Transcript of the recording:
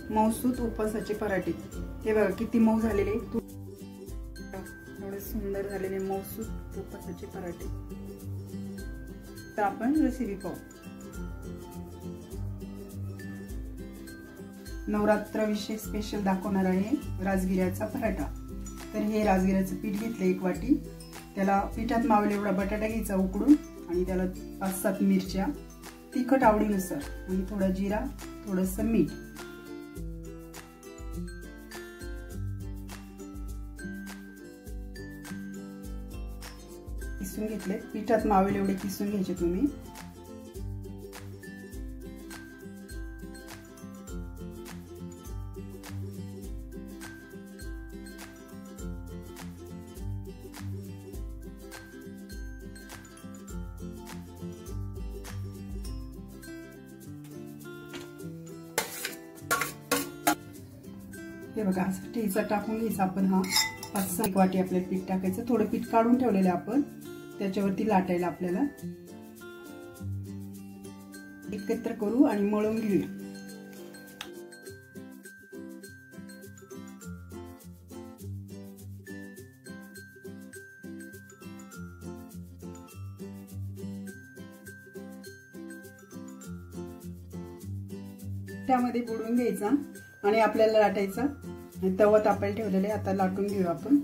मऊसूत उपवासाचे पराठे। हे बघा किती मऊ झालेले, एवढे सुंदर झालेले मऊसूत उपवासाचे पराठे। तर आपण रेसिपी पाहू। नवरात्र विशेष स्पेशल दाखवणार आहे राजगिऱ्याचा पराठा। तर हे राजगिऱ्याचं पीठ घेतलं 1 वाटी, त्याला पिठात मावेल एवढा बटाटा घ्यायचा उकडून, आणि त्याला 5-7 मिरच्या, तिखट आवडीनुसार, आणि थोडा जिरा, थोडंसं मीठ। किसून घेतले, पिठात मावेल एवढे किसून घ्यायचे तुम्ही। हे बघा असं ठेचा टाकून घ्यायचा आपण। हा 5-6 वाटी आपल्याला पीठ टाकायचं। थोडं पीठ काढून ठेवलेलं आपण, त्याच्यावरती लाटायला आपल्याला एकत्र करू आणि मळून घेऊया। त्यामध्ये बुडवून घ्यायचा आणि आपल्याला लाटायचा। तवा तापायला ठेवलेला आहे, आता लाटून घेऊ आपण।